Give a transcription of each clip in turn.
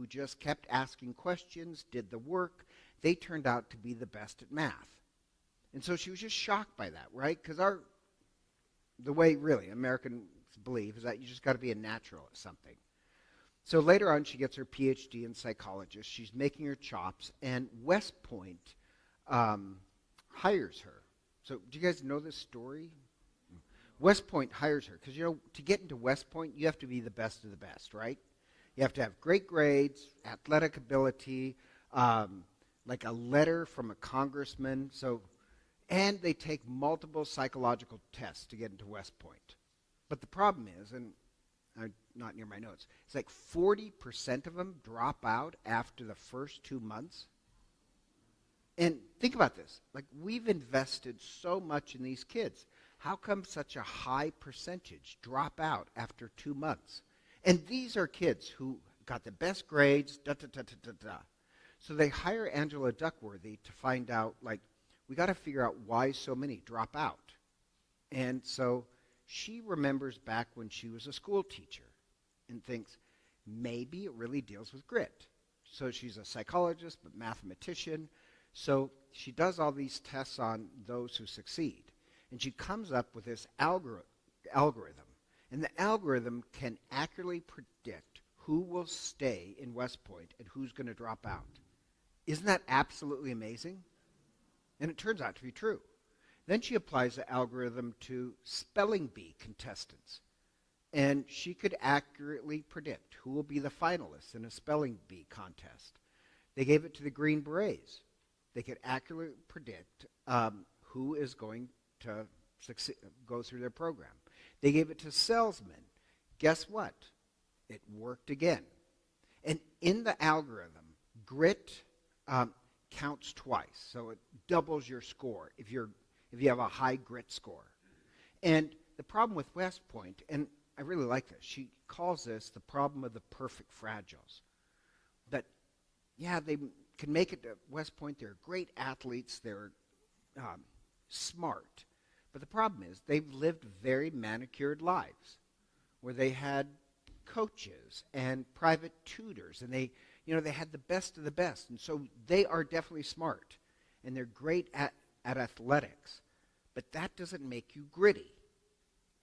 who just kept asking questions, did the work, they turned out to be the best at math. And so she was just shocked by that, right? Because the way really Americans believe is that you just got to be a natural at something. So later on, she gets her PhD in psychology. She's making her chops, and West Point hires her. So do you guys know this story? West Point hires her because, to get into West Point, you have to be the best of the best, right? You have to have great grades, athletic ability, like a letter from a congressman. And they take multiple psychological tests to get into West Point. But the problem is, and I'm not near my notes, it's like 40% of them drop out after the first 2 months. And think about this. Like, we've invested so much in these kids. How come such a high percentage drop out after 2 months? And these are kids who got the best grades, da-da-da-da-da-da. So they hire Angela Duckworthy to find out, like, we got to figure out why so many drop out. And so she remembers back when she was a school teacher and thinks, maybe it really deals with grit. So she's a psychologist, but mathematician. So she does all these tests on those who succeed. And she comes up with this algorithm. And the algorithm can accurately predict who will stay in West Point and who's going to drop out. Isn't that absolutely amazing? And it turns out to be true. Then she applies the algorithm to spelling bee contestants. And she could accurately predict who will be the finalists in a spelling bee contest. They gave it to the Green Berets. They could accurately predict who is going to go through their program. They gave it to salesmen. Guess what? It worked again. And in the algorithm, grit counts twice. So it doubles your score if you have a high grit score. And the problem with West Point, and I really like this, she calls this the problem of the perfect fragiles. That, yeah, they can make it to West Point. They're great athletes. They're smart. But the problem is they've lived very manicured lives where they had coaches and private tutors, and they had the best of the best. And so they are definitely smart, and they're great at athletics. But that doesn't make you gritty.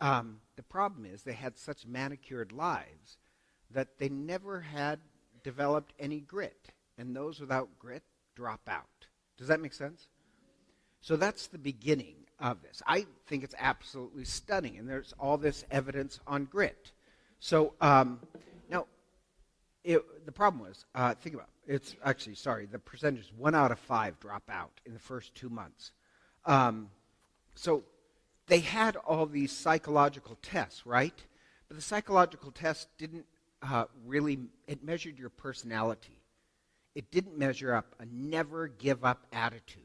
The problem is they had such manicured lives that they never had developed any grit. And those without grit drop out. Does that make sense? So that's the beginning of this. I think it's absolutely stunning, and there's all this evidence on grit. So now, the problem was, think about it. It's actually, the percentage is 1 out of 5 drop out in the first 2 months. So they had all these psychological tests, right? But the psychological tests didn't it measured your personality. It didn't measure up a never give up attitude,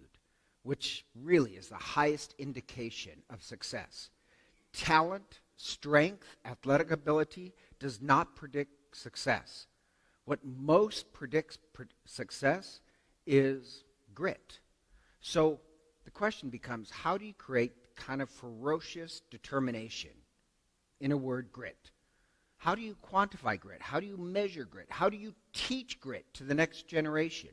which really is the highest indication of success. Talent, strength, athletic ability does not predict success. What most predicts success is grit. So the question becomes, how do you create kind of ferocious determination? In a word, grit. How do you quantify grit? How do you measure grit? How do you teach grit to the next generation?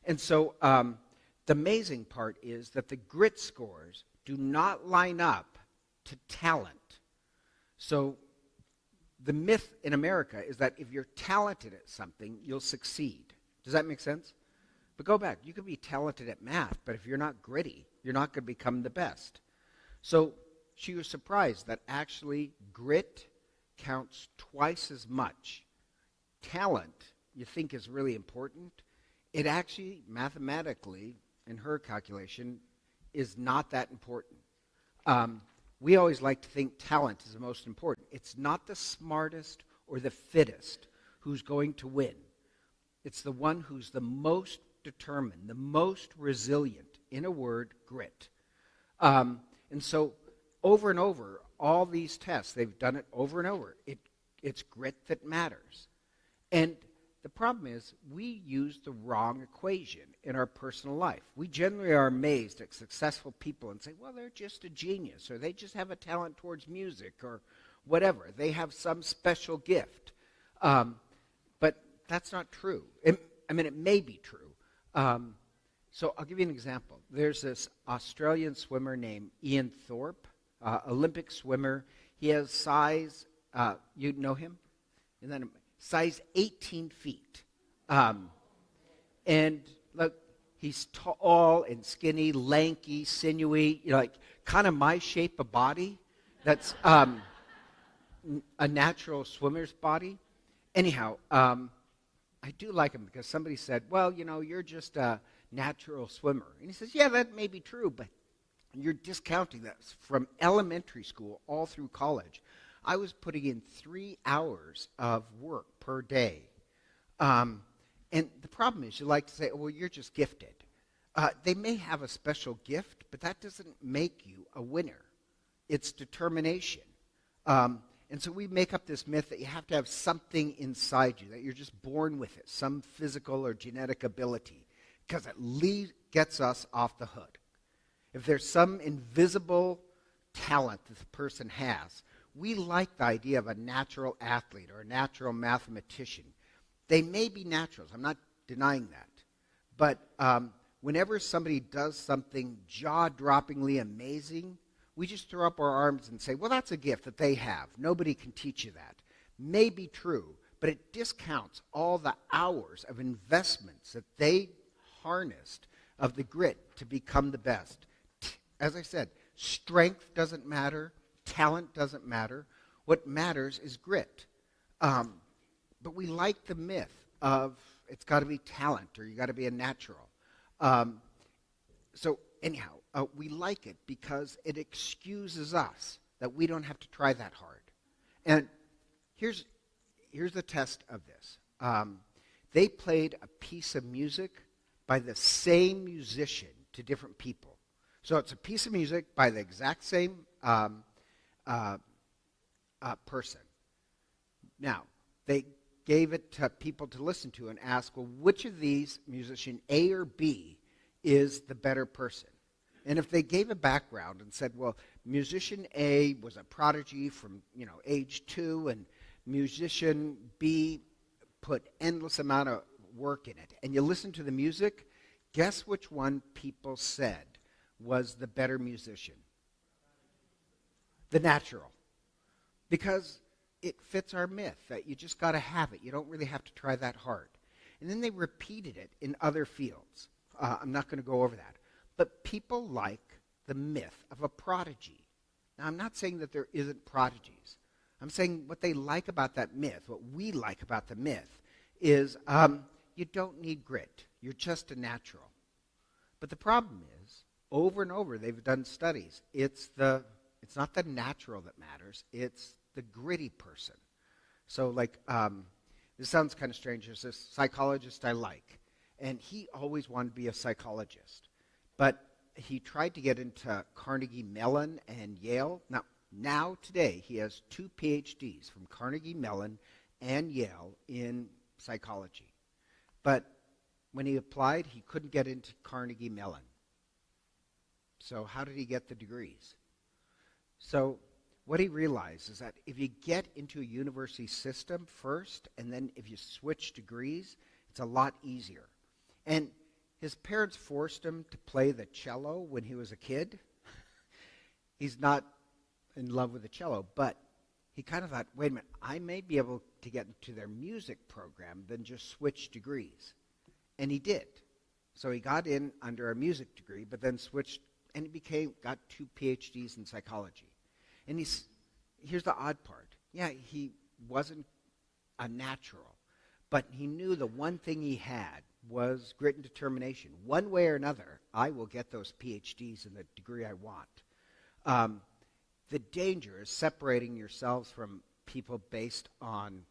And so the amazing part is that the grit scores do not line up to talent. So the myth in America is that if you're talented at something, you'll succeed. Does that make sense? But go back. You could be talented at math, but if you're not gritty, you're not going to become the best. So she was surprised that actually grit counts twice as much. Talent, you think, is really important. It actually, mathematically, in her calculation, is not that important. We always like to think talent is the most important. It's not the smartest or the fittest who's going to win. It's the one who's the most determined, the most resilient. In a word, grit. And so over and over, all these tests, they've done it over and over. It's grit that matters. And the problem is we use the wrong equation in our personal life. We generally are amazed at successful people and say, well, they're just a genius, or they just have a talent towards music, or whatever. They have some special gift. But that's not true. It may be true. So I'll give you an example. There's this Australian swimmer named Ian Thorpe, Olympic swimmer. He has size, you know him? And then size 18 feet. And look, he's tall and skinny, lanky, sinewy, like kind of my shape of body. That's a natural swimmer's body. Anyhow, I do like him because somebody said, well, you're just a natural swimmer. And he says, yeah, that may be true, but you're discounting that. From elementary school all through college, I was putting in 3 hours of work per day. And the problem is you like to say, well, you're just gifted. They may have a special gift, but that doesn't make you a winner. It's determination. And so we make up this myth that you have to have something inside you, that you're just born with it, some physical or genetic ability, because it gets us off the hook. If there's some invisible talent that the person has, we like the idea of a natural athlete or a natural mathematician. They may be naturals. I'm not denying that. But whenever somebody does something jaw-droppingly amazing, we just throw up our arms and say, well, that's a gift that they have. Nobody can teach you that. May be true, but it discounts all the hours of investments that they harnessed of the grit to become the best. As I said, strength doesn't matter. Talent doesn't matter. What matters is grit. But we like the myth of it's got to be talent or you got to be a natural. So anyhow, we like it because it excuses us that we don't have to try that hard. And here's the test of this. They played a piece of music by the same musician to different people. So it's a piece of music by the exact same person. Now, they gave it to people to listen to and ask, well, which of these, musician A or B, is the better person? And if they gave a background and said, well, musician A was a prodigy from, age 2, and musician B put endless amount of work in it, and you listen to the music, guess which one people said was the better musician? The natural. Because it fits our myth that you just got to have it. You don't really have to try that hard. And then they repeated it in other fields. I'm not going to go over that. But people like the myth of a prodigy. Now, I'm not saying that there isn't prodigies. I'm saying what they like about that myth, what we like about the myth, is you don't need grit. You're just a natural. But the problem is, over and over, they've done studies. It's not the natural that matters. It's the gritty person. So, this sounds kind of strange. There's this psychologist I like, and he always wanted to be a psychologist. But he tried to get into Carnegie Mellon and Yale. Now today, he has 2 PhDs from Carnegie Mellon and Yale in psychology. But when he applied, he couldn't get into Carnegie Mellon. So how did he get the degrees? So what he realized is that if you get into a university system first, and then if you switch degrees, it's a lot easier. And his parents forced him to play the cello when he was a kid. He's not in love with the cello, but he kind of thought, wait a minute, I may be able to get into their music program than just switch degrees. And he did. So he got in under a music degree, but then switched, and he got 2 PhDs in psychology. And here's the odd part. Yeah, he wasn't a natural, but he knew the one thing he had was grit and determination. One way or another, I will get those PhDs in the degree I want. The danger is separating yourselves from people based on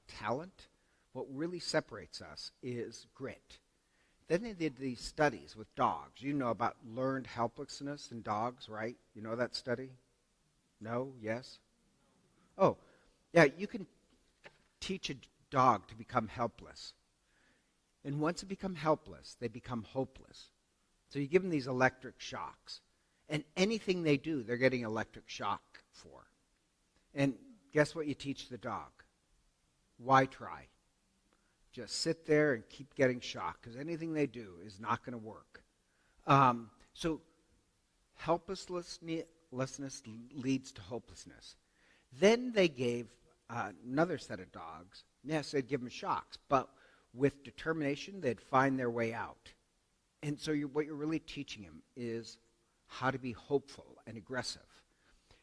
talent. What really separates us is grit. Then they did these studies with dogs. You know about learned helplessness in dogs, right? You know that study? No? Yes? Oh, yeah, you can teach a dog to become helpless. And once it becomes helpless, they become hopeless. So you give them these electric shocks. And anything they do, they're getting electric shock for. And guess what you teach the dog? Why try? just sit there and keep getting shocked because anything they do is not going to work. So helplessness leads to hopelessness. Then they gave another set of dogs. Yes, they'd give them shocks, but with determination, they'd find their way out. And so what you're really teaching them is how to be hopeful and aggressive.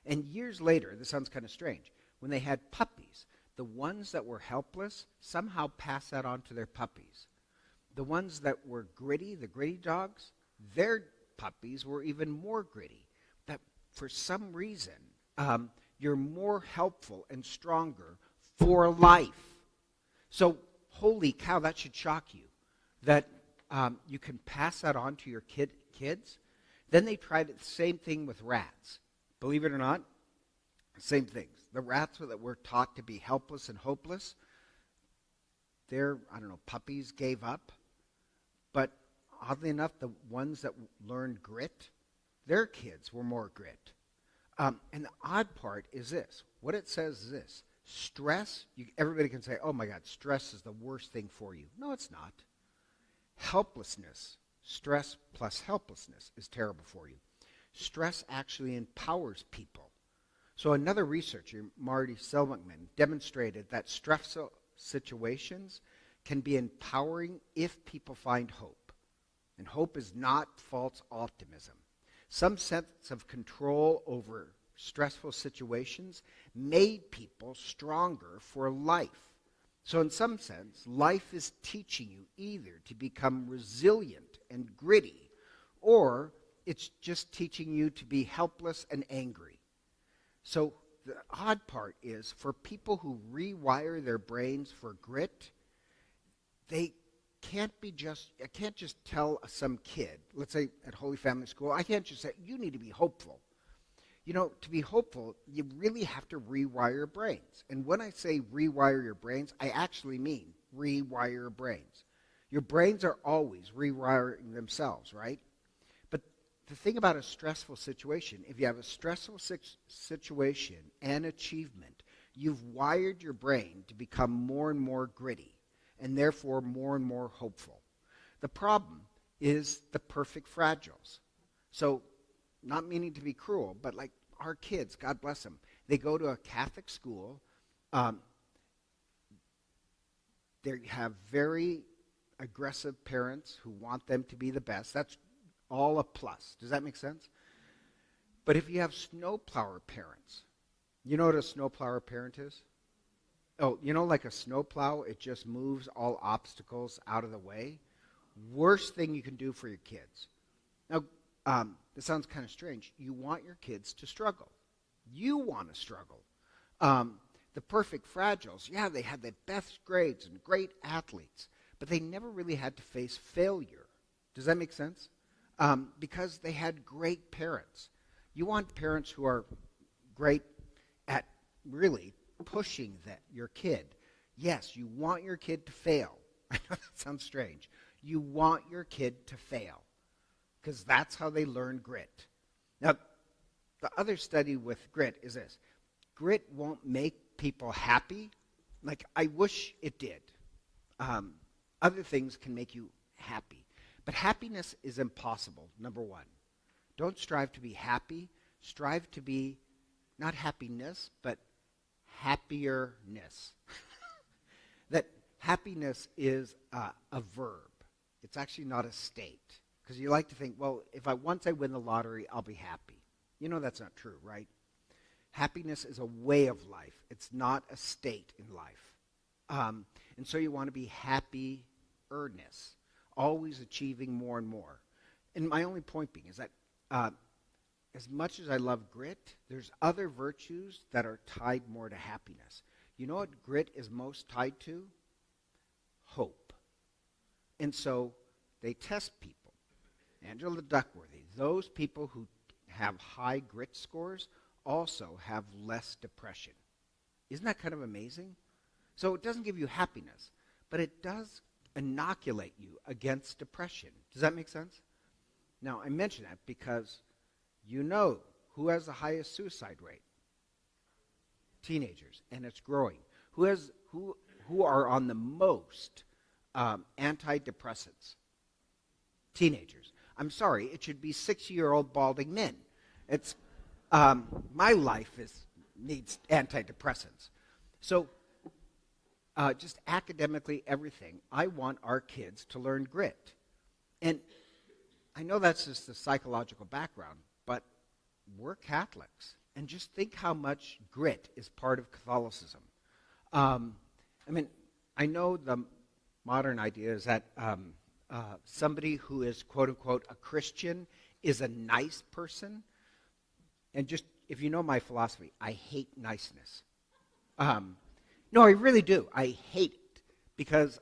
And years later, this sounds kind of strange, when they had puppies, the ones that were helpless somehow passed that on to their puppies. The ones that were gritty, the gritty dogs, their puppies were even more gritty. That for some reason, you're more helpful and stronger for life. So, holy cow, that should shock you, that you can pass that on to your kids. Then they tried the same thing with rats. Believe it or not, same things. The rats that were taught to be helpless and hopeless, their, puppies gave up. But oddly enough, the ones that learned grit, their kids were more grit. And the odd part is this. What it says is this. Stress, everybody can say, oh my God, stress is the worst thing for you. No, it's not. Helplessness, stress plus helplessness is terrible for you. Stress actually empowers people. So another researcher, Marty Seligman, demonstrated that stressful situations can be empowering if people find hope. And hope is not false optimism. Some sense of control over stressful situations made people stronger for life. So in some sense, life is teaching you either to become resilient and gritty, or it's just teaching you to be helpless and angry. So the odd part is, for people who rewire their brains for grit, I can't just tell some kid, let's say at Holy Family School, I can't just say, you need to be hopeful. To be hopeful, you really have to rewire your brains. And when I say rewire your brains, I actually mean rewire your brains. Your brains are always rewiring themselves, right? But the thing about a stressful situation, if you have a stressful situation and achievement, you've wired your brain to become more and more gritty, and therefore more and more hopeful. The problem is the perfect fragiles. So, not meaning to be cruel, but like our kids, God bless them, they go to a Catholic school. They have very aggressive parents who want them to be the best. That's all a plus. Does that make sense? But if you have snowplower parents, you know what a snowplower parent is? Oh, like a snowplow, it just moves all obstacles out of the way. Worst thing you can do for your kids. Now, this sounds kind of strange. You want your kids to struggle. You want to struggle. The perfect fragiles, yeah, they had the best grades and great athletes, but they never really had to face failure. Does that make sense? Because they had great parents. You want parents who are great at really pushing your kid. Yes, you want your kid to fail. I know that sounds strange. You want your kid to fail because that's how they learn grit. Now, the other study with grit is this. Grit won't make people happy. Like, I wish it did. Other things can make you happy. But happiness is impossible, number one. Don't strive to be happy. Strive to be not happiness, but happierness. That happiness is a verb. It's actually not a state. Because you like to think, well, once I win the lottery, I'll be happy. You know that's not true, right? Happiness is a way of life. It's not a state in life. And so you want to be happy-erness, always achieving more and more. And my only point being is that as much as I love grit, there's other virtues that are tied more to happiness. You know what grit is most tied to? Hope. And so they test people. Angela Duckworthy, those people who have high grit scores also have less depression. Isn't that kind of amazing? So it doesn't give you happiness, but it does inoculate you against depression. Does that make sense? Now, I mention that because you know who has the highest suicide rate? Teenagers, and it's growing. Who are on the most antidepressants. Teenagers. I'm sorry, it should be 60-year-old balding men. It's my life needs antidepressants. So just academically, everything. I want our kids to learn grit. And I know that's just the psychological background, but we're Catholics. And just think how much grit is part of Catholicism. I know the modern idea is that somebody who is, quote-unquote, a Christian is a nice person. And just, if you know my philosophy, I hate niceness. No, I really do. I hate it because,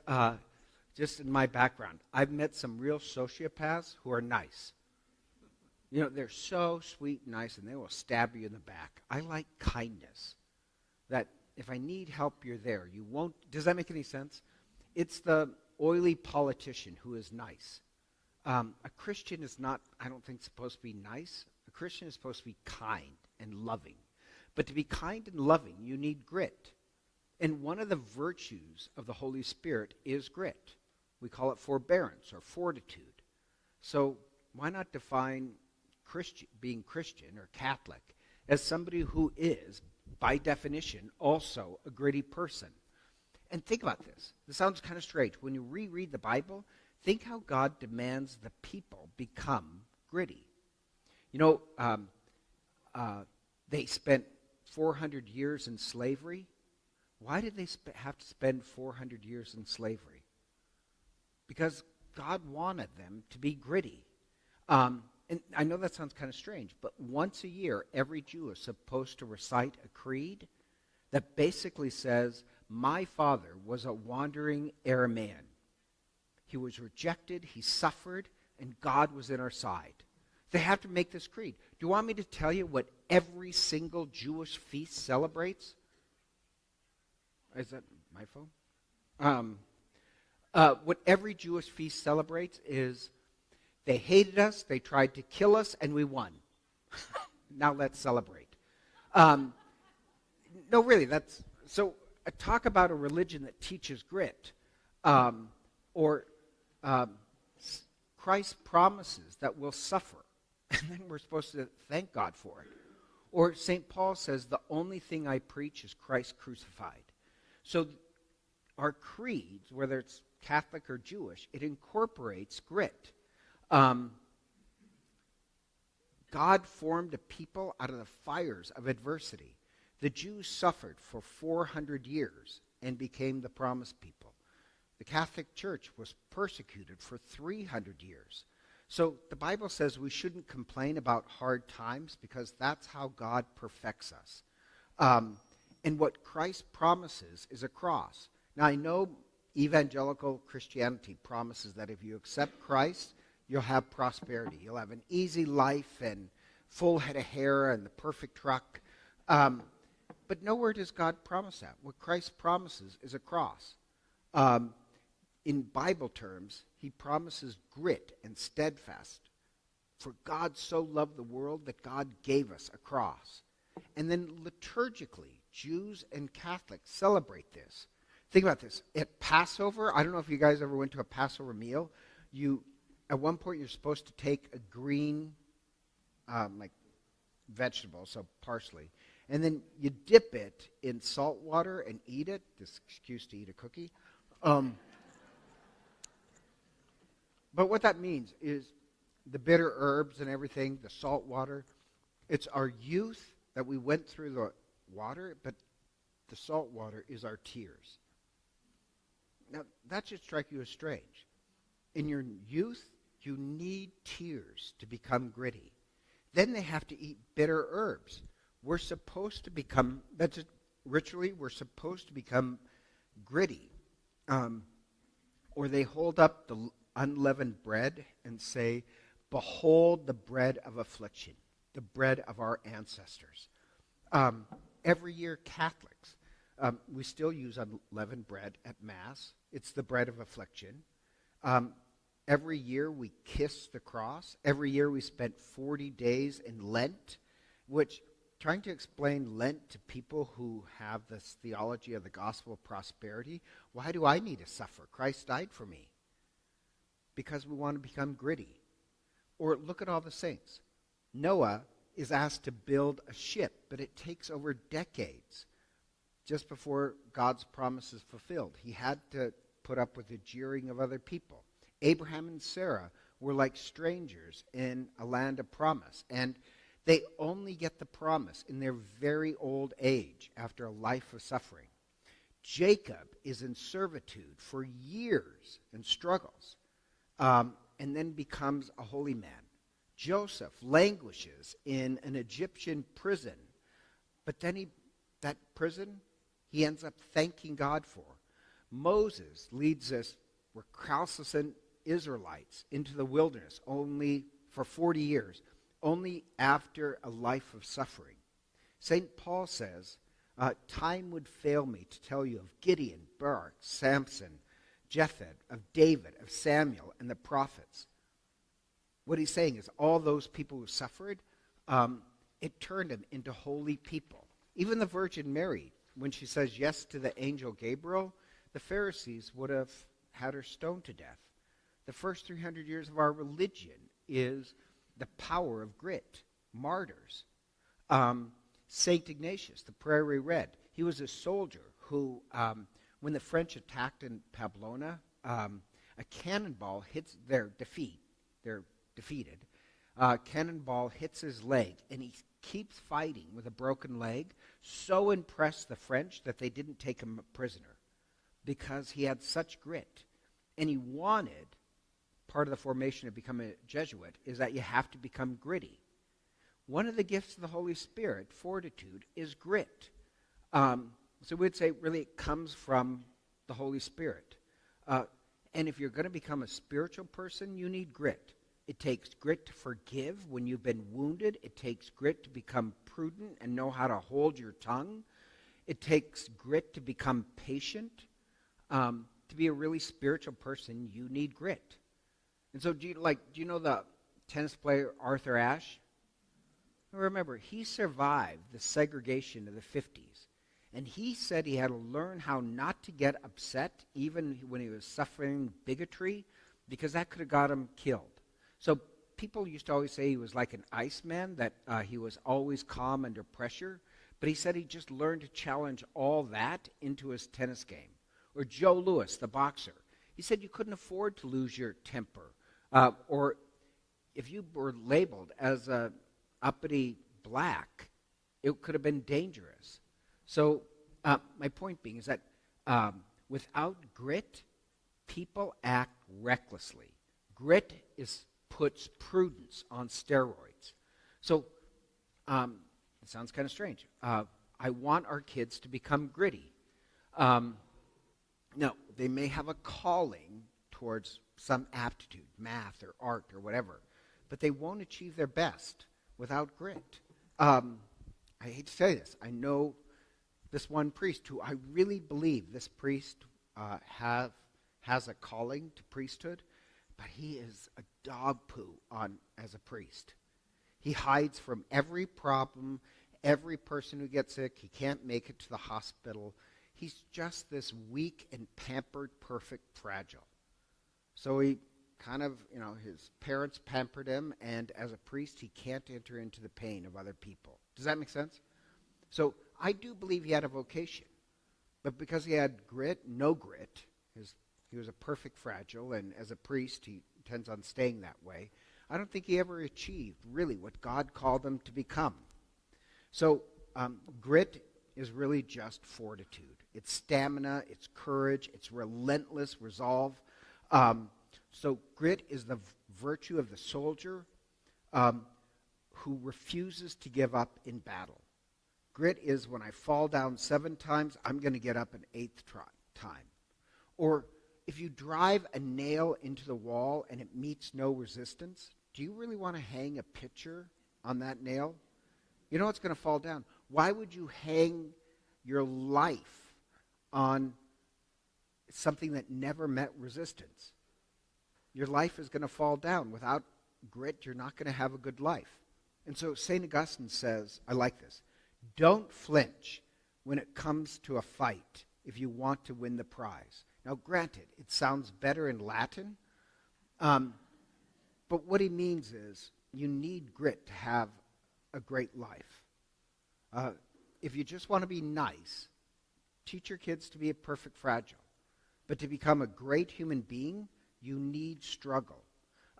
just in my background, I've met some real sociopaths who are nice. You know, they're so sweet and nice, and they will stab you in the back. I like kindness. That if I need help, you're there. You won't. Does that make any sense? It's the oily politician who is nice. A Christian is not, I don't think, supposed to be nice. A Christian is supposed to be kind and loving. But to be kind and loving, you need grit. And one of the virtues of the Holy Spirit is grit. We call it forbearance or fortitude. So why not define being Christian or Catholic as somebody who is, by definition, also a gritty person? And think about this. This sounds kind of strange. When you reread the Bible, think how God demands the people become gritty. You know, they spent 400 years in slavery. Why did they have to spend 400 years in slavery? Because God wanted them to be gritty. And I know that sounds kind of strange, but once a year, every Jew is supposed to recite a creed that basically says, my father was a wandering Aramean. He was rejected, he suffered, and God was in our side. They have to make this creed. Do you want me to tell you what every single Jewish feast celebrates? Is that my phone? What every Jewish feast celebrates is they hated us, they tried to kill us, and we won. Now let's celebrate. No, really, that's... So talk about a religion that teaches grit. Or Christ promises that we'll suffer, and then we're supposed to thank God for it. Or St. Paul says, the only thing I preach is Christ crucified. So our creeds, whether it's Catholic or Jewish, it incorporates grit. God formed a people out of the fires of adversity. The Jews suffered for 400 years and became the promised people. The Catholic Church was persecuted for 300 years. So the Bible says we shouldn't complain about hard times because that's how God perfects us. And what Christ promises is a cross. Now, I know evangelical Christianity promises that if you accept Christ, you'll have prosperity. You'll have an easy life and full head of hair and the perfect truck. But nowhere does God promise that. What Christ promises is a cross. In Bible terms, he promises grit and steadfast. For God so loved the world that God gave us a cross. And then liturgically, Jews and Catholics celebrate this. Think about this. At Passover, I don't know if you guys ever went to a Passover meal. At one point, you're supposed to take a green, vegetable, so parsley, and then you dip it in salt water and eat it. This excuse to eat a cookie. But what that means is the bitter herbs and everything, the salt water, it's our youth that we went through the water, but the salt water is our tears. Now, that should strike you as strange. In your youth, you need tears to become gritty. Then they have to eat bitter herbs. We're supposed to become, ritually, we're supposed to become gritty. Or they hold up the unleavened bread and say, behold the bread of affliction, the bread of our ancestors. Every year, Catholics, we still use unleavened bread at Mass. It's the bread of affliction. Every year, we kiss the cross. Every year, we spent 40 days in Lent, which trying to explain Lent to people who have this theology of the gospel of prosperity. Why do I need to suffer? Christ died for me. Because we want to become gritty. Or look at all the saints. Noah is asked to build a ship, but it takes over decades just before God's promise is fulfilled. He had to put up with the jeering of other people. Abraham and Sarah were like strangers in a land of promise, and they only get the promise in their very old age after a life of suffering. Jacob is in servitude for years and struggles, and then becomes a holy man. Joseph languishes in an Egyptian prison, but then that prison he ends up thanking God for. Moses leads us recalcitrant Israelites into the wilderness only for 40 years, only after a life of suffering. St. Paul says, time would fail me to tell you of Gideon, Barak, Samson, Jephthah, of David, of Samuel, and the prophets. What he's saying is all those people who suffered, it turned them into holy people. Even the Virgin Mary, when she says yes to the angel Gabriel, the Pharisees would have had her stoned to death. The first 300 years of our religion is the power of grit, martyrs. St. Ignatius, the Prairie Red, he was a soldier who, when the French attacked in Pamplona, a cannonball hits they're defeated. Cannonball hits his leg, and he keeps fighting with a broken leg, so impressed the French that they didn't take him a prisoner because he had such grit. And he wanted, part of the formation of becoming a Jesuit, is that you have to become gritty. One of the gifts of the Holy Spirit, fortitude, is grit. So we'd say really it comes from the Holy Spirit. And if you're going to become a spiritual person, you need grit. It takes grit to forgive when you've been wounded. It takes grit to become prudent and know how to hold your tongue. It takes grit to become patient. To be a really spiritual person, you need grit. And so do you know the tennis player Arthur Ashe? Remember, he survived the segregation of the 50s. And he said he had to learn how not to get upset even when he was suffering bigotry, because that could have got him killed. So people used to always say he was like an Iceman, that he was always calm under pressure. But he said he just learned to challenge all that into his tennis game. Or Joe Louis, the boxer. He said you couldn't afford to lose your temper. Or if you were labeled as a uppity black, it could have been dangerous. So my point being is that without grit, people act recklessly. Grit puts prudence on steroids. So it sounds kind of strange. I want our kids to become gritty. Now, they may have a calling towards some aptitude, math or art or whatever, but they won't achieve their best without grit. I hate to say this. I know this one priest who I really believe this priest has a calling to priesthood, but he is a dog poo as a priest. He hides from every problem, every person who gets sick. He can't make it to the hospital. He's just this weak and pampered, perfect, fragile. So he kind of, his parents pampered him, and as a priest, he can't enter into the pain of other people. Does that make sense? So I do believe he had a vocation. But because he had no grit, he was a perfect fragile, and as a priest, he intends on staying that way. I don't think he ever achieved really what God called him to become. So grit is really just fortitude. It's stamina, it's courage, it's relentless resolve. So grit is the virtue of the soldier who refuses to give up in battle. Grit is when I fall down 7 times, I'm going to get up an 8th time. Or if you drive a nail into the wall and it meets no resistance, do you really want to hang a picture on that nail? You know it's going to fall down. Why would you hang your life on something that never met resistance? Your life is going to fall down. Without grit, you're not going to have a good life. And so St. Augustine says, I like this, Don't flinch when it comes to a fight if you want to win the prize. Now, granted, it sounds better in Latin, but what he means is you need grit to have a great life. If you just want to be nice, teach your kids to be a perfect fragile. But to become a great human being, you need struggle.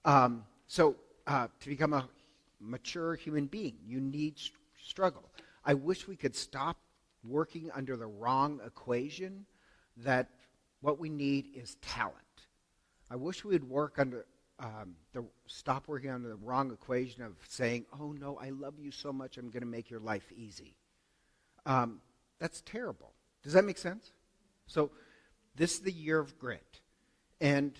To become a mature human being, you need struggle. I wish we could stop working under the wrong equation that what we need is talent. I wish we would work under stop working under the wrong equation of saying, oh no, I love you so much, I'm going to make your life easy. That's terrible. Does that make sense? So this is the year of grit. And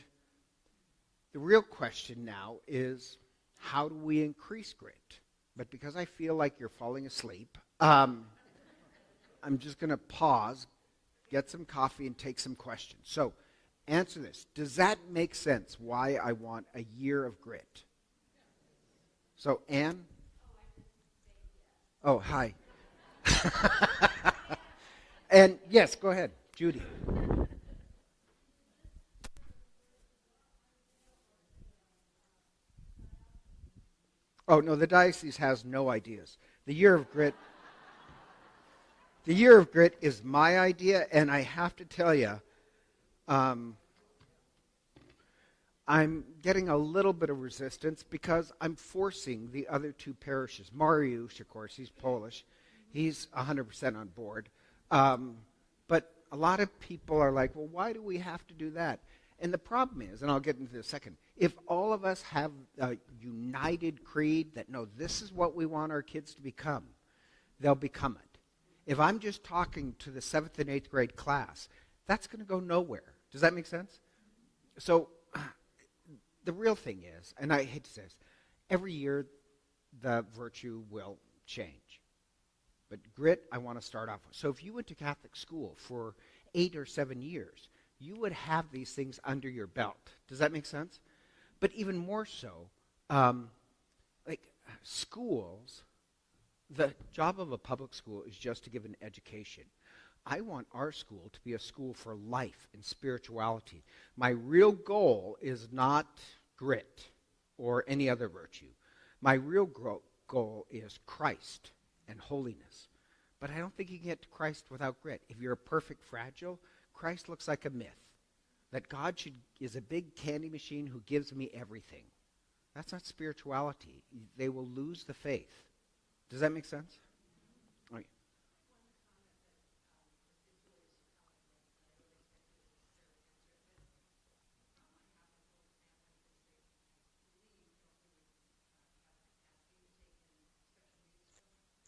the real question now is, how do we increase grit? But because I feel like you're falling asleep, I'm just going to pause, get some coffee, and take some questions. So answer this. Does that make sense why I want a year of grit? So, Anne? Oh, hi. And yes, go ahead, Judy. Oh, no, the diocese has no ideas. The year of grit is my idea, and I have to tell you, I'm getting a little bit of resistance because I'm forcing the other two parishes. Mariusz, of course, he's Polish. He's 100% on board. But a lot of people are like, well, why do we have to do that? And the problem is, and I'll get into this in a second, if all of us have a united creed that, no, this is what we want our kids to become, they'll become it. If I'm just talking to the 7th and 8th grade class, that's going to go nowhere. Does that make sense? So the real thing is, and I hate to say this, every year the virtue will change. But grit, I want to start off with. So if you went to Catholic school for 8 or 7 years, you would have these things under your belt. Does that make sense? But even more so, like schools, the job of a public school is just to give an education. I want our school to be a school for life and spirituality. My real goal is not grit or any other virtue. My real goal is Christ and holiness. But I don't think you can get to Christ without grit. If you're a perfect fragile, Christ looks like a myth. That God is a big candy machine who gives me everything. That's not spirituality. They will lose the faith. Does that make sense? Okay.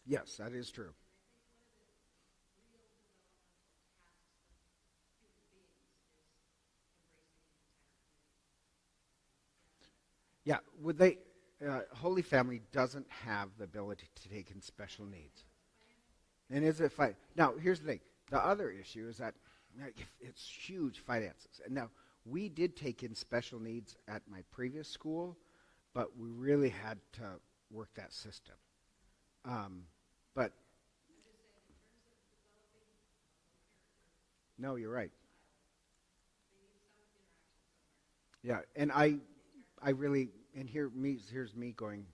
Yes, that is true. Yeah, would they? Holy Family doesn't have the ability to take in special needs. And is it now? Here's the thing. The other issue is that it's huge finances. And now we did take in special needs at my previous school, but we really had to work that system. But no, you're right. Yeah, and I really, and here's me going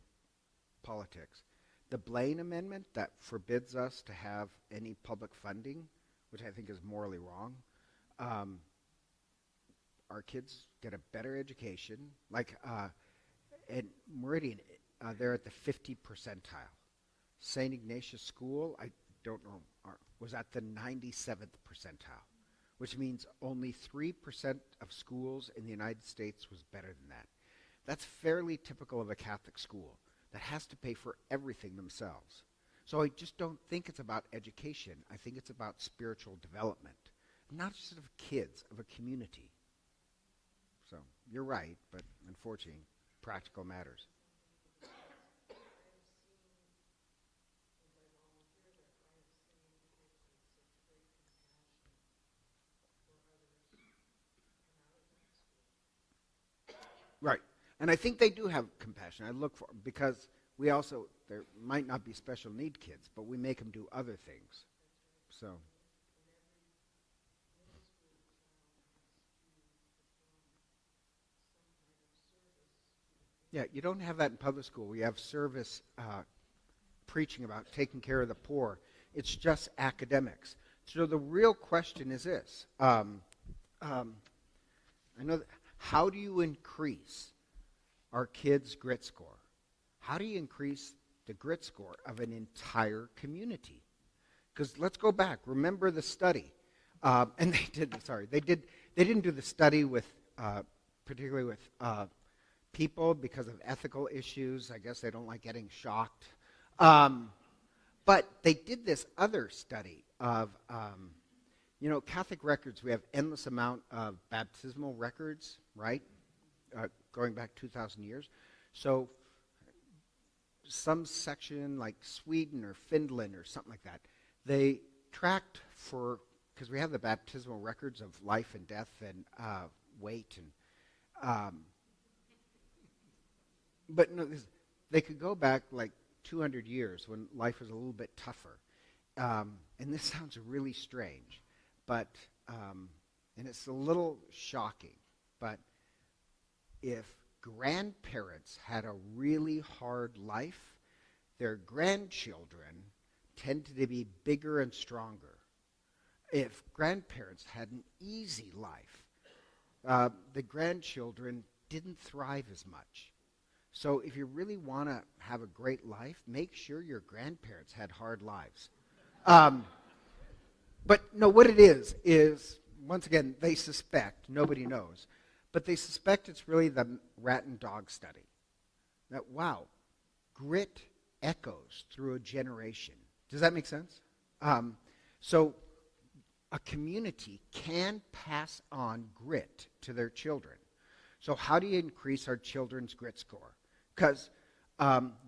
politics. The Blaine Amendment that forbids us to have any public funding, which I think is morally wrong. Um, our kids get a better education. Like at Meridian, they're at the 50 percentile. St. Ignatius School, I don't know, was at the 97th percentile, which means only 3% of schools in the United States was better than that. That's fairly typical of a Catholic school that has to pay for everything themselves. So I just don't think it's about education. I think it's about spiritual development, not just of kids, of a community. So you're right, but unfortunately, practical matters. Right. And I think they do have compassion. I look for because we also, there might not be special need kids, but we make them do other things. So, yeah, you don't have that in public school. We have service preaching about taking care of the poor. It's just academics. So the real question is this. I know how do you increase our kids' grit score? How do you increase the grit score of an entire community? Because let's go back. Remember the study. And they didn't do the study with, particularly with people because of ethical issues. I guess they don't like getting shocked. But they did this other study of, Catholic records. We have endless amount of baptismal records, right? Going back 2,000 years. So some section like Sweden or Finland or something like that, they tracked for, because we have the baptismal records of life and death and weight and but no, they could go back like 200 years when life was a little bit tougher. And this sounds really strange, but and it's a little shocking, but if grandparents had a really hard life, their grandchildren tended to be bigger and stronger. If grandparents had an easy life, the grandchildren didn't thrive as much. So if you really want to have a great life, make sure your grandparents had hard lives. But no, what it is, once again, they suspect, nobody knows, but they suspect it's really the rat and dog study. That, wow, grit echoes through a generation. Does that make sense? So a community can pass on grit to their children. So how do you increase our children's grit score? Because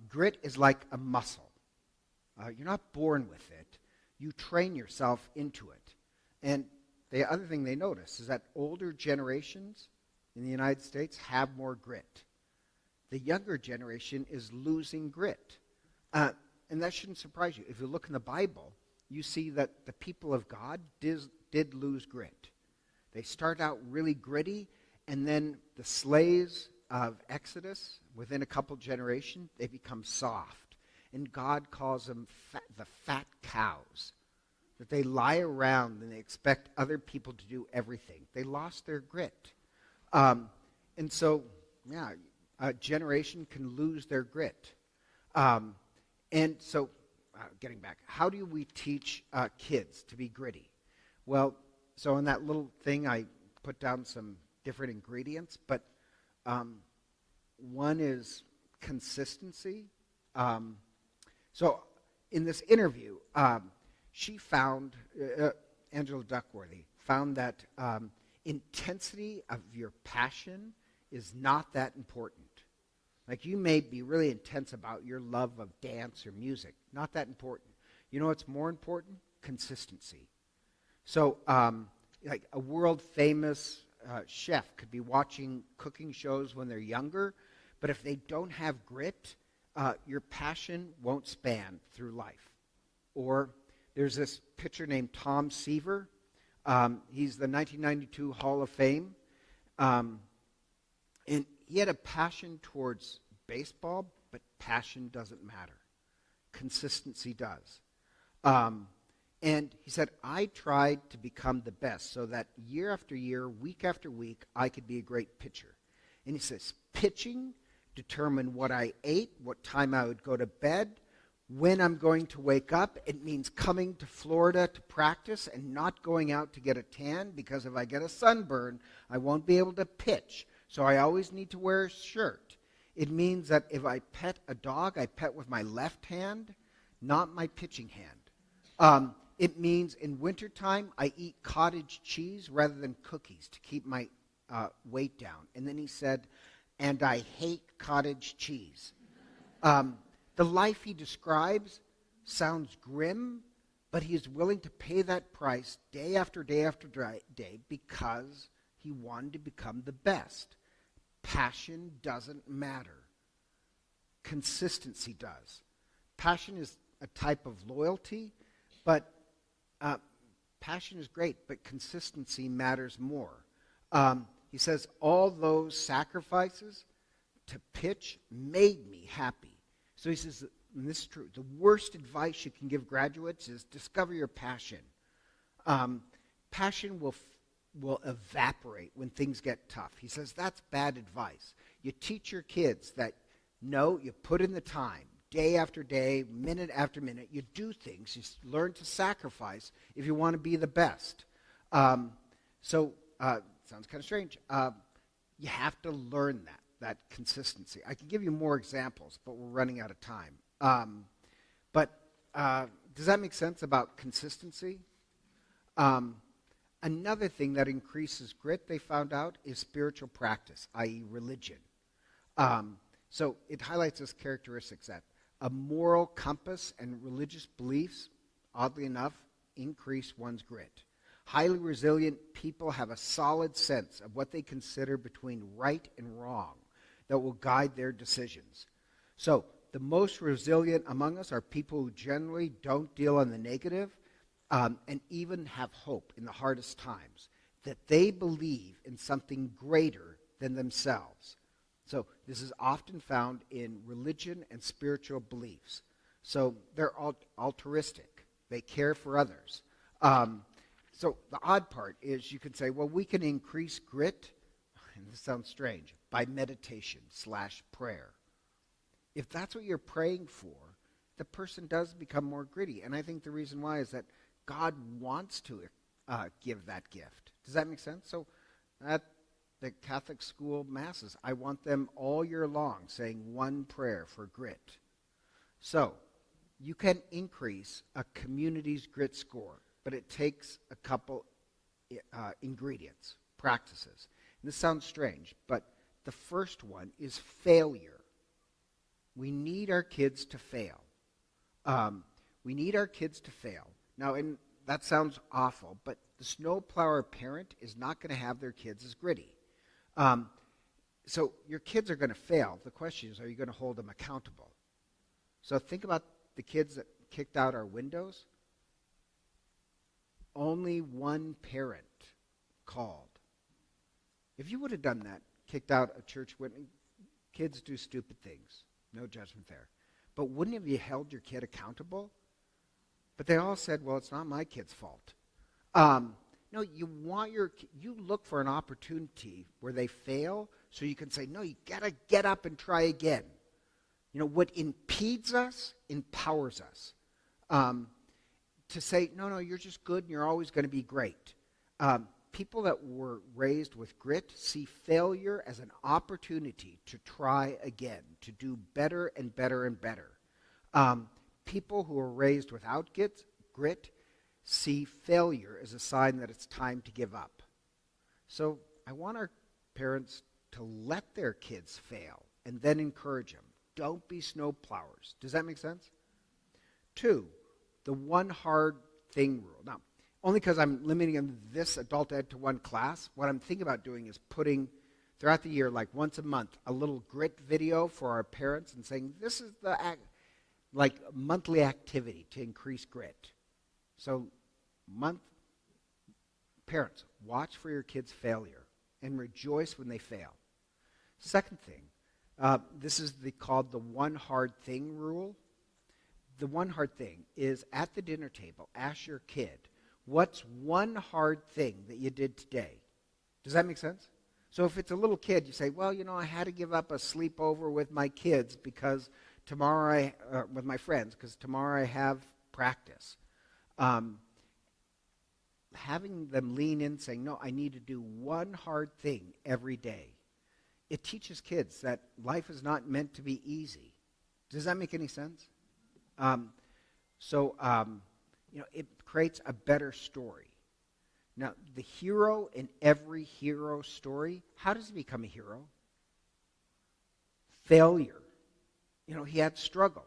grit is like a muscle. You're not born with it. You train yourself into it. And the other thing they notice is that older generations in the United States have more grit. The younger generation is losing grit. And that shouldn't surprise you. If you look in the Bible, you see that the people of God did lose grit. They start out really gritty, and then the slaves of Exodus, within a couple generations, they become soft. And God calls them the fat cows, that they lie around and they expect other people to do everything. They lost their grit. And so, yeah, a generation can lose their grit. And so, getting back, how do we teach kids to be gritty? Well, so in that little thing, I put down some different ingredients, but one is consistency. So in this interview, she found, Angela Duckworthy, found that intensity of your passion is not that important. Like, you may be really intense about your love of dance or music. Not that important. You know what's more important? Consistency. So, like a world-famous chef could be watching cooking shows when they're younger, but if they don't have grit, your passion won't span through life. Or there's this pitcher named Tom Seaver. He's the 1992 Hall of Fame. And he had a passion towards baseball, but passion doesn't matter. Consistency does. And he said, I tried to become the best so that year after year, week after week, I could be a great pitcher. And he says, pitching determined what I ate, what time I would go to bed, when I'm going to wake up. It means coming to Florida to practice and not going out to get a tan, because if I get a sunburn, I won't be able to pitch. So I always need to wear a shirt. It means that if I pet a dog, I pet with my left hand, not my pitching hand. It means in wintertime, I eat cottage cheese rather than cookies to keep my weight down. And then he said, and I hate cottage cheese. The life he describes sounds grim, but he is willing to pay that price day after day after day because he wanted to become the best. Passion doesn't matter. consistency does. Passion is a type of loyalty, but passion is great, but consistency matters more. He says, all those sacrifices to pitch made me happy. So he says, and this is true, the worst advice you can give graduates is discover your passion. Passion will evaporate when things get tough. He says that's bad advice. You teach your kids that, no, you put in the time, day after day, minute after minute. You do things. You learn to sacrifice if you want to be the best. Sounds kind of strange. You have to learn that consistency. I can give you more examples, but we're running out of time. Does that make sense about consistency? Another thing that increases grit, they found out, is spiritual practice, i.e. religion. So it highlights this characteristics that a moral compass and religious beliefs, oddly enough, increase one's grit. Highly resilient people have a solid sense of what they consider between right and wrong that will guide their decisions. So the most resilient among us are people who generally don't deal in the negative, and even have hope in the hardest times, that they believe in something greater than themselves. So this is often found in religion and spiritual beliefs. So they're altruistic. They care for others. So the odd part is you could say, well, we can increase grit, and this sounds strange, by meditation/prayer. If that's what you're praying for, the person does become more gritty. And I think the reason why is that God wants to give that gift. Does that make sense? So at the Catholic school masses, I want them all year long saying one prayer for grit. So you can increase a community's grit score, but it takes a couple ingredients, practices. And this sounds strange, but the first one is failure. We need our kids to fail. We need our kids to fail. Now, and that sounds awful, but the snowplower parent is not going to have their kids as gritty. So your kids are going to fail. The question is, are you going to hold them accountable? So think about the kids that kicked out our windows. Only one parent called. If you would have done that, kicked out a church window, kids do stupid things. No judgment there. But wouldn't have you held your kid accountable? But they all said, well, it's not my kid's fault. No, you look for an opportunity where they fail so you can say, no, you got to get up and try again. You know, what impedes us empowers us. To say, no, you're just good and you're always going to be great. People that were raised with grit see failure as an opportunity to try again, to do better and better and better. People who are raised without grit see failure as a sign that it's time to give up. So I want our parents to let their kids fail and then encourage them. Don't be snowplowers. Does that make sense? 2, the one hard thing rule. Now, only because I'm limiting this adult ed to one class, what I'm thinking about doing is putting throughout the year, like once a month, a little grit video for our parents and saying, this is the monthly activity to increase grit. So parents, watch for your kids' failure and rejoice when they fail. Second thing, this is called the one hard thing rule. The one hard thing is at the dinner table, ask your kid, what's one hard thing that you did today? Does that make sense? So if it's a little kid, you say, well, I had to give up a sleepover with my kids because tomorrow with my friends, because tomorrow I have practice. Having them lean in saying, no, I need to do one hard thing every day. It teaches kids that life is not meant to be easy. Does that make any sense? It creates a better story. Now, the hero in every hero story, how does he become a hero? Failure. He had struggle.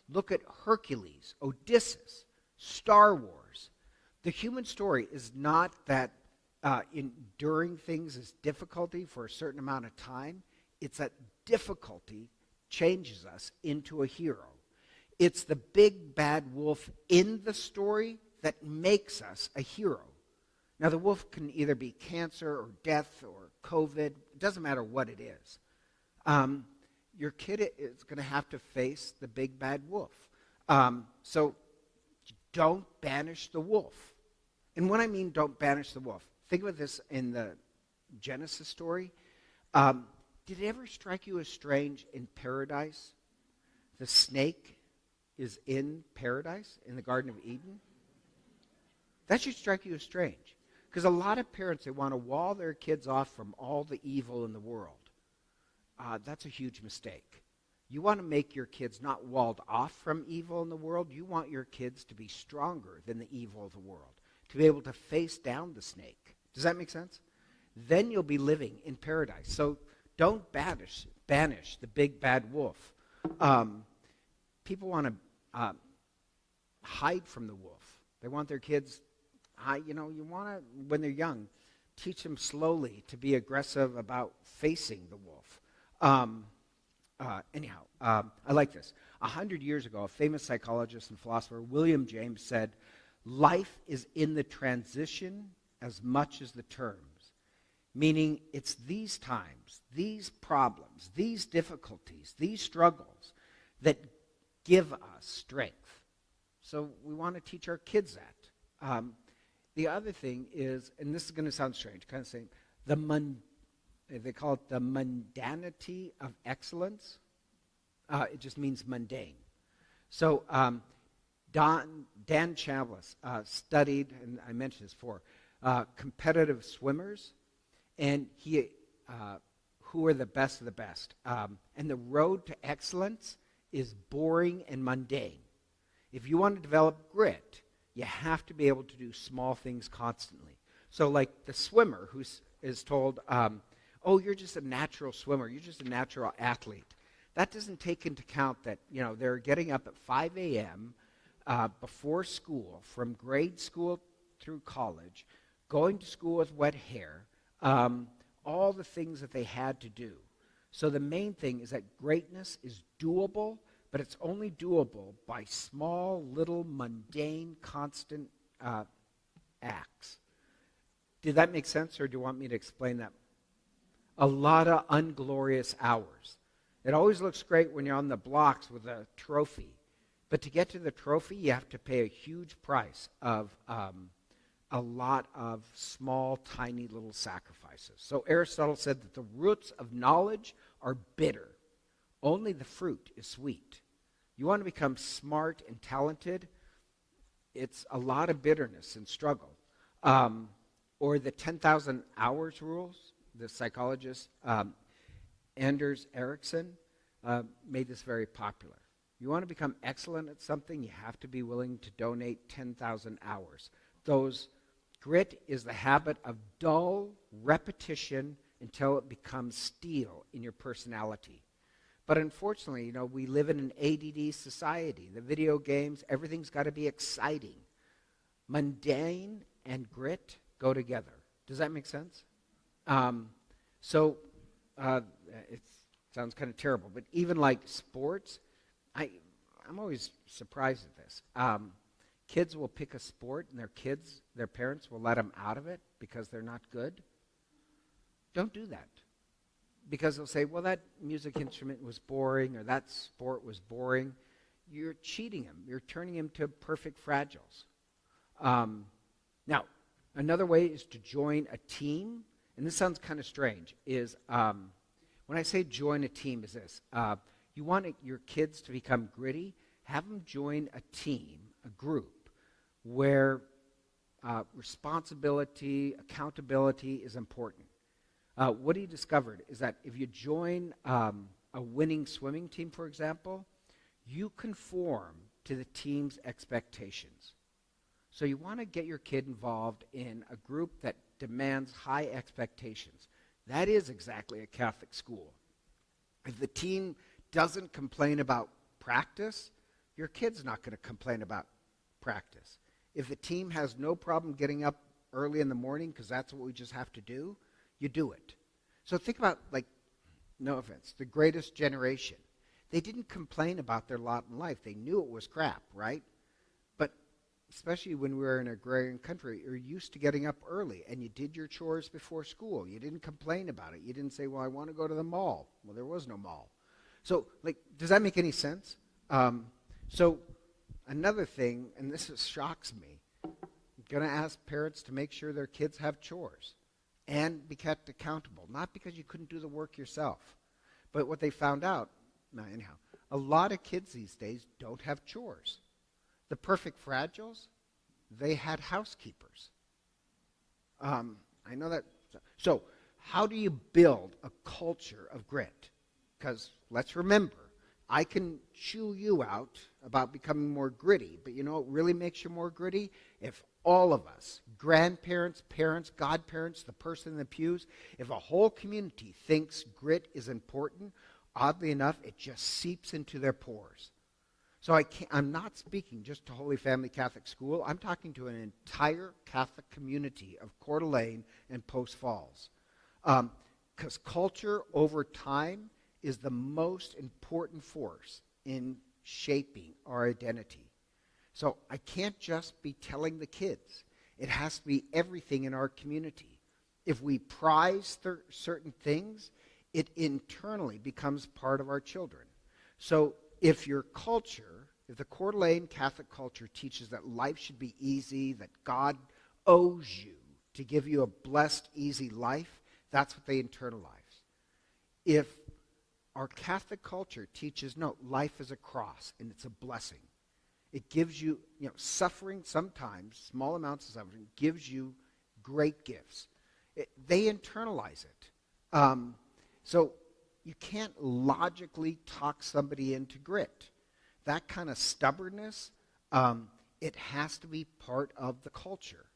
Look at Hercules, Odysseus, Star Wars. The human story is not that enduring things is difficulty for a certain amount of time. It's that difficulty changes us into a hero. It's the big bad wolf in the story that makes us a hero. Now, the wolf can either be cancer or death or COVID. It doesn't matter what it is. Your kid is going to have to face the big bad wolf. So don't banish the wolf. And when I mean don't banish the wolf, think about this in the Genesis story. Did it ever strike you as strange in paradise? The snake is in paradise, in the Garden of Eden. That should strike you as strange. Because a lot of parents, they want to wall their kids off from all the evil in the world. That's a huge mistake. You want to make your kids not walled off from evil in the world. You want your kids to be stronger than the evil of the world, to be able to face down the snake. Does that make sense? Then you'll be living in paradise. So don't banish the big bad wolf. People want to hide from the wolf. They want their kids, you want to, when they're young, teach them slowly to be aggressive about facing the wolf. I like this. 100 years ago, a famous psychologist and philosopher, William James, said, "Life is in the transition as much as the terms." Meaning, it's these times, these problems, these difficulties, these struggles that give us strength. So we want to teach our kids that. The other thing is, and this is going to sound strange, kind of saying, they call it the mundanity of excellence. It just means mundane. So Dan Chambliss studied, and I mentioned this before, competitive swimmers, and who are the best of the best. And the road to excellence is boring and mundane. If you want to develop grit, you have to be able to do small things constantly. So like the swimmer who is told, oh, you're just a natural swimmer, you're just a natural athlete. That doesn't take into account that, they're getting up at 5 a.m. Before school, from grade school through college, going to school with wet hair, all the things that they had to do. So the main thing is that greatness is doable, but it's only doable by small, little, mundane, constant acts. Did that make sense, or do you want me to explain that? A lot of unglorious hours. It always looks great when you're on the blocks with a trophy, but to get to the trophy, you have to pay a huge price of a lot of small, tiny little sacrifices. So Aristotle said that the roots of knowledge are bitter. Only the fruit is sweet. You want to become smart and talented, it's a lot of bitterness and struggle. Or the 10,000 hours rules, the psychologist Anders Ericsson made this very popular. You want to become excellent at something, you have to be willing to donate 10,000 hours. Grit is the habit of dull repetition until it becomes steel in your personality. But unfortunately, we live in an ADD society. The video games, everything's got to be exciting. Mundane and grit go together. Does that make sense? It sounds kind of terrible, but even like sports, I'm always surprised at this. Kids will pick a sport, and their parents will let them out of it because they're not good. Don't do that. Because they'll say, well, that music instrument was boring, or that sport was boring. You're cheating them. You're turning them to perfect fragiles. Now, another way is to join a team, and this sounds kind of strange, is when I say join a team is this. You want your kids to become gritty, have them join a team, a group, where responsibility, accountability is important. What he discovered is that if you join a winning swimming team, for example, you conform to the team's expectations. So you want to get your kid involved in a group that demands high expectations. That is exactly a Catholic school. If the team doesn't complain about practice, your kid's not going to complain about practice. If the team has no problem getting up early in the morning because that's what we just have to do, you do it. So think about, no offense, The Greatest Generation. they didn't complain about their lot in life. They knew it was crap, right? But especially when we were in an agrarian country, you're used to getting up early, and you did your chores before school. You didn't complain about it. You didn't say, well, I want to go to the mall. Well, there was no mall. So, does that make any sense? So another thing, and this shocks me, I'm going to ask parents to make sure their kids have chores and be kept accountable, not because you couldn't do the work yourself. But what they found out, anyhow, a lot of kids these days don't have chores. The Perfect Fragiles, they had housekeepers. I know that. So how do you build a culture of grit? Because let's remember, I can chew you out about becoming more gritty, but you know what really makes you more gritty? If all of us, grandparents, parents, godparents, the person in the pews, if a whole community thinks grit is important, oddly enough, it just seeps into their pores. So I'm not speaking just to Holy Family Catholic School. I'm talking to an entire Catholic community of Coeur d'Alene and Post Falls. Because culture over time is the most important force in shaping our identity. So I can't just be telling the kids. It has to be everything in our community. If we prize certain things, it internally becomes part of our children. So if your culture, if the Coeur d'Alene Catholic culture teaches that life should be easy, that God owes you to give you a blessed, easy life, that's what they internalize. If our Catholic culture teaches, no, life is a cross and it's a blessing. It gives you, suffering sometimes, small amounts of suffering, gives you great gifts. They internalize it. So you can't logically talk somebody into grit. That kind of stubbornness, it has to be part of the culture.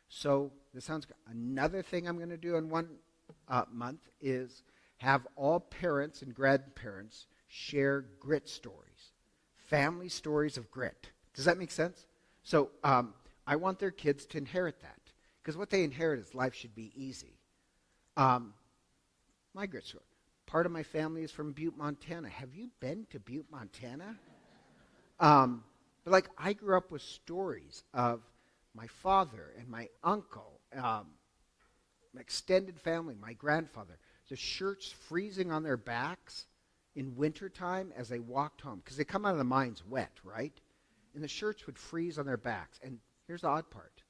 So this sounds good. Another thing I'm going to do in 1 month is have all parents and grandparents share grit stories, family stories of grit. Does that make sense? So I want their kids to inherit that, because what they inherit is life should be easy. My grit story. Part of my family is from Butte, Montana. Have you been to Butte, Montana? But I grew up with stories of my father and my uncle, my extended family, my grandfather, the shirts freezing on their backs in wintertime as they walked home, because they come out of the mines wet, right? And the shirts would freeze on their backs. And here's the odd part.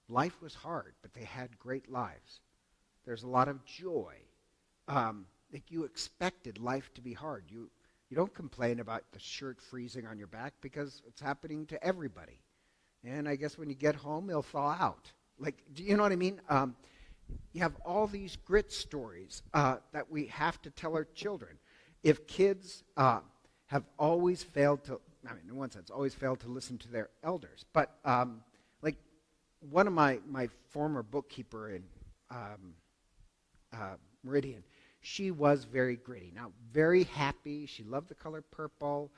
Life was hard, but they had great lives. There's a lot of joy. You expected life to be hard. You don't complain about the shirt freezing on your back because it's happening to everybody. And I guess when you get home, they'll thaw out. Do you know what I mean? You have all these grit stories that we have to tell our children. If kids have always failed to, in one sense, always failed to listen to their elders. But one of my former bookkeeper in Meridian, she was very gritty. Now, very happy. She loved the color purple.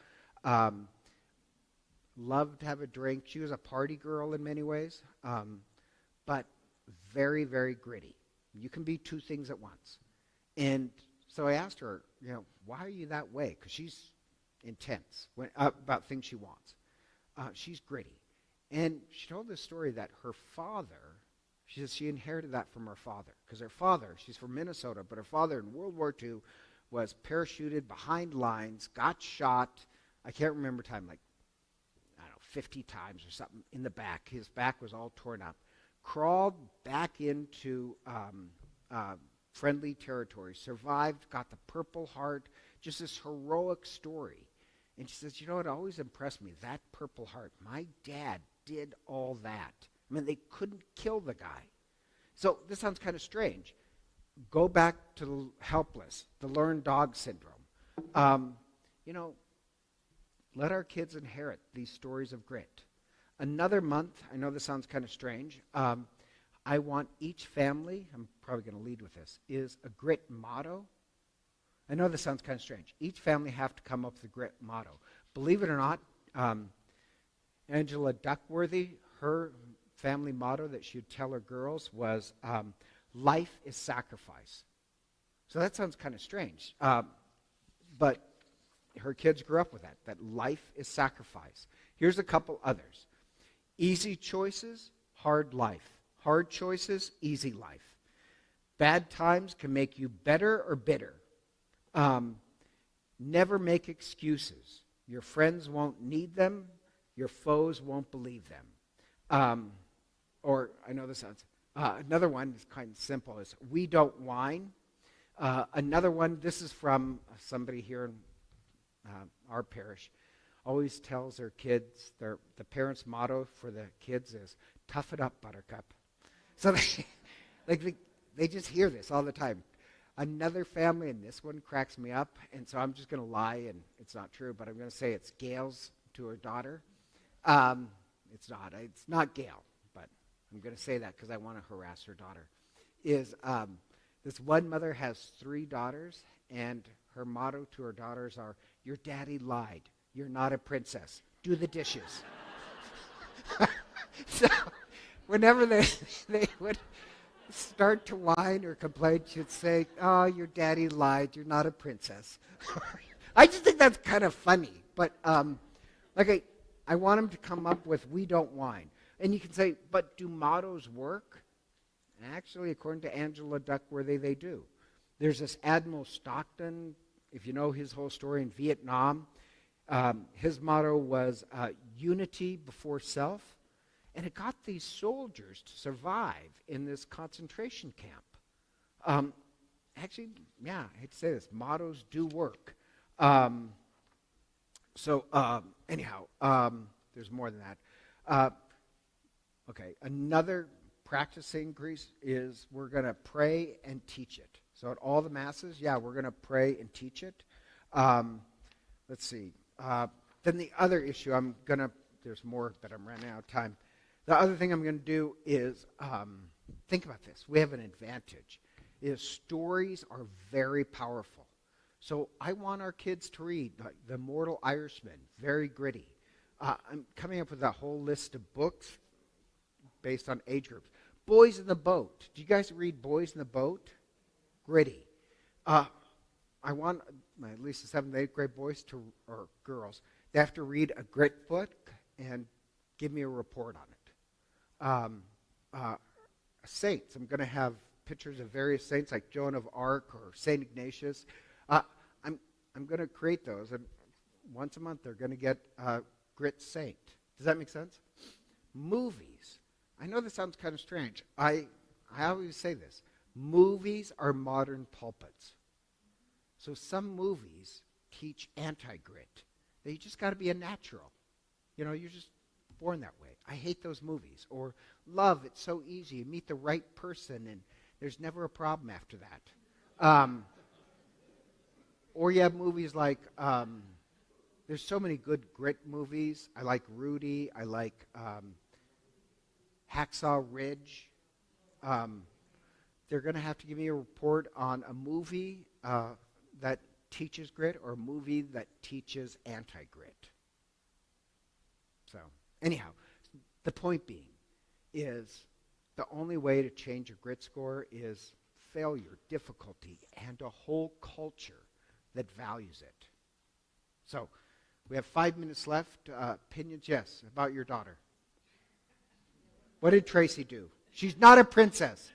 Loved to have a drink. She was a party girl in many ways. But very, very gritty. You can be two things at once. And so I asked her, why are you that way? Because she's intense about things she wants. She's gritty. And she told this story that her father, she says she inherited that from her father. Because her father, she's from Minnesota, but her father in World War II was parachuted behind lines, got shot, I can't remember time, 50 times or something in the back. His back was all torn up. Crawled back into friendly territory, survived, got the Purple Heart, just this heroic story. And she says, it always impressed me, that Purple Heart. My dad did all that. They couldn't kill the guy. So this sounds kind of strange. Go back to the helpless, the learned dog syndrome. Let our kids inherit these stories of grit. Another month, I know this sounds kind of strange, I want each family, I'm probably going to lead with this, is a grit motto. I know this sounds kind of strange. Each family have to come up with a grit motto. Believe it or not, Angela Duckworthy, her family motto that she would tell her girls was, life is sacrifice. So that sounds kind of strange. But her kids grew up with that life is sacrifice. Here's a couple others. Easy choices, hard life. Hard choices, easy life. Bad times can make you better or bitter. Never make excuses. Your friends won't need them. Your foes won't believe them. Or I know this sounds. Another one is kind of simple. Is we don't whine. Another one. This is from somebody here in our parish. Always tells their kids. The parents' motto for the kids is "Tough it up, Buttercup." So they just hear this all the time. Another family, and this one cracks me up, and so I'm just going to lie, and it's not true, but I'm going to say it's Gail's to her daughter. It's not Gail, but I'm going to say that because I want to harass her daughter. This one mother has 3 daughters, and her motto to her daughters are, "Your daddy lied. You're not a princess. Do the dishes." So whenever they would start to whine or complain, she'd say, "Oh, your daddy lied. You're not a princess." I just think that's kind of funny. But I want them to come up with "we don't whine." And you can say, but do mottos work? Actually, according to Angela Duckworthy, they do. There's this Admiral Stockton, if you know his whole story in Vietnam. His motto was unity before self. And it got these soldiers to survive in this concentration camp. Actually, yeah, I hate to say this, mottos do work. Anyhow, there's more than that. Okay, another practicing Greece is we're going to pray and teach it. So at all the masses, we're going to pray and teach it. Let's see. Then the other issue, there's more, but I'm running out of time. The other thing I'm going to do is, think about this. We have an advantage. Stories are very powerful. So I want our kids to read The Mortal Irishman, very gritty. I'm coming up with a whole list of books based on age groups. Boys in the Boat. Do you guys read Boys in the Boat? Gritty. I want at least the 7th and 8th grade boys or girls, they have to read a grit book and give me a report on it. Saints. I'm going to have pictures of various saints like Joan of Arc or St. Ignatius. I'm going to create those, and once a month they're going to get Grit Saint. Does that make sense? Movies. I know this sounds kind of strange. I always say this. Movies are modern pulpits. So some movies teach anti-grit. That you just got to be a natural. You're just born that way. I hate those movies. Or love, it's so easy. You meet the right person and there's never a problem after that. Or you have movies like, there's so many good grit movies. I like Rudy. I like Hacksaw Ridge. They're going to have to give me a report on a movie that teaches grit or a movie that teaches anti-grit. So, anyhow, the point being is the only way to change a grit score is failure, difficulty, and a whole culture that values it. So, we have 5 minutes left. Opinions, yes, about your daughter. What did Tracy do? She's not a princess.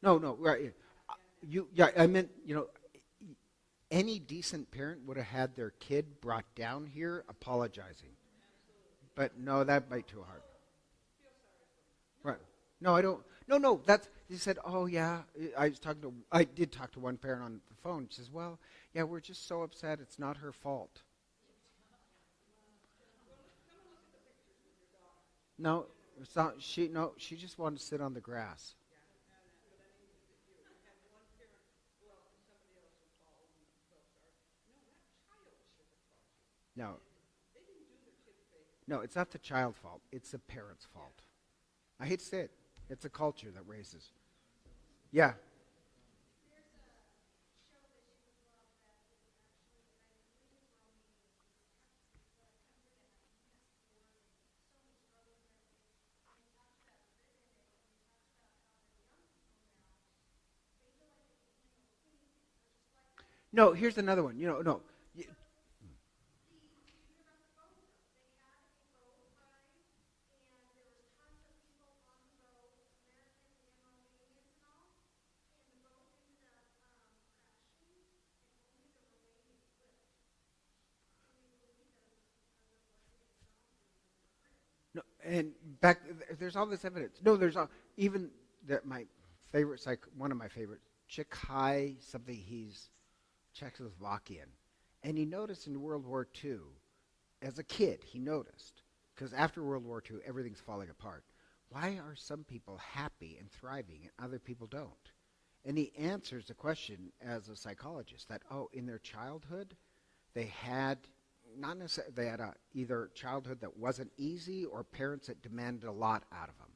No, right. I meant, any decent parent would have had their kid brought down here apologizing. But no, that might be too hard. Right. No, I don't. No, he said, oh, yeah. I did talk to one parent on the phone. She says, well, yeah, we're just so upset. It's not her fault. No, it's not. She just wanted to sit on the grass. No, no, it's not the child's fault. It's the parent's fault. I hate to say it. It's a culture that raises. Yeah. No, here's another one. No. No, and back there's all this evidence. No, there's all, even that my favorite one of my favorite Chikhai something. He's Czechoslovakian, and he noticed in World War II, as a kid, he noticed because after World War II, everything's falling apart. Why are some people happy and thriving and other people don't? And he answers the question as a psychologist that in their childhood, they had not necessarily they had either childhood that wasn't easy or parents that demanded a lot out of them.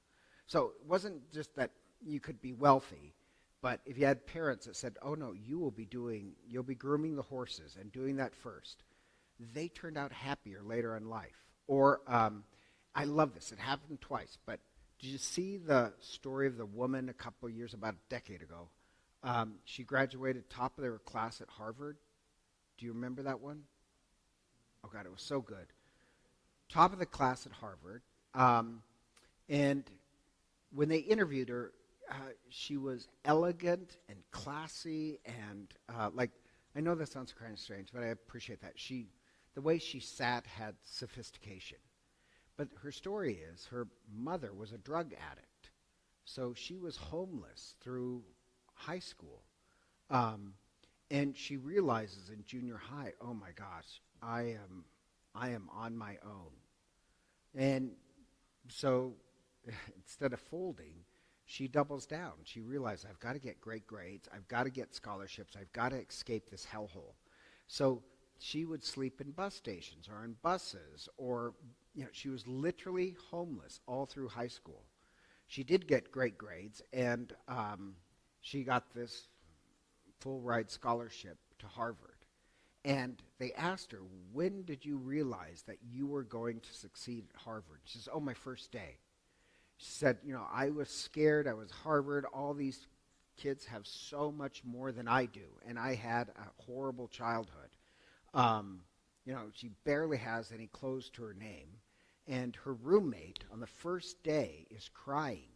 So it wasn't just that you could be wealthy, but if you had parents that said, "Oh no, you'll be grooming the horses and doing that first," they turned out happier later in life. Or I love this; it happened twice. But did you see the story of the woman a couple of years, about a decade ago? She graduated top of her class at Harvard. Do you remember that one? Oh, God, it was so good. Top of the class at Harvard. And when they interviewed her, she was elegant and classy and I know that sounds kind of strange, but I appreciate that. The way she sat had sophistication. But her story is her mother was a drug addict. So she was homeless through high school. And she realizes in junior high, oh my gosh, I am on my own. And so instead of folding, she doubles down. She realizes I've got to get great grades. I've got to get scholarships. I've got to escape this hellhole. So she would sleep in bus stations or in buses or, she was literally homeless all through high school. She did get great grades, and she got this full-ride scholarship to Harvard. And they asked her, when did you realize that you were going to succeed at Harvard? She says, my first day. She said, I was scared. I was Harvard. All these kids have so much more than I do. And I had a horrible childhood. She barely has any clothes to her name. And her roommate on the first day is crying.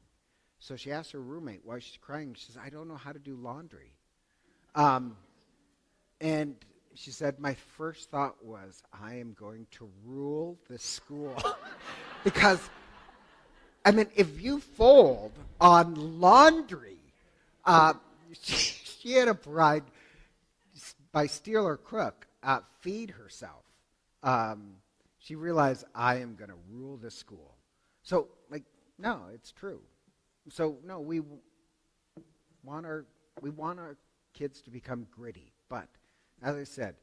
So she asked her roommate why she's crying. She says, I don't know how to do laundry. And she said, my first thought was, I am going to rule this school. Because, if you fold on laundry, she had a pride, by steal or crook, feed herself. She realized, I am going to rule this school. So, no, it's true. So, no, we want our kids to become gritty, but as I said,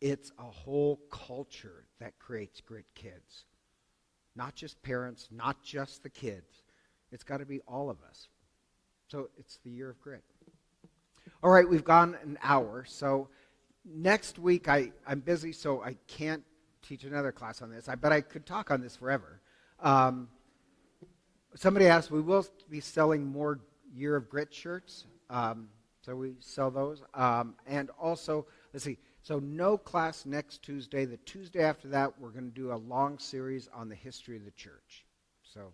it's a whole culture that creates grit kids. Not just parents, not just the kids. It's got to be all of us. So it's the year of grit. All right, we've gone an hour. So next week I'm busy, so I can't teach another class on this. But I could talk on this forever. Somebody asked, we will be selling more Year of Grit shirts. So we sell those. And also, let's see, so no class next Tuesday. The Tuesday after that, we're going to do a long series on the history of the church. So,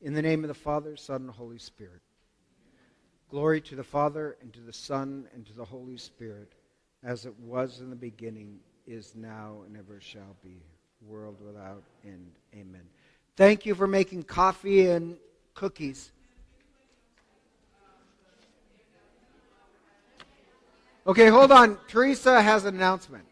in the name of the Father, Son, and Holy Spirit. Glory to the Father, and to the Son, and to the Holy Spirit, as it was in the beginning, is now, and ever shall be, world without end. Amen. Thank you for making coffee and cookies. Okay, hold on. Teresa has an announcement.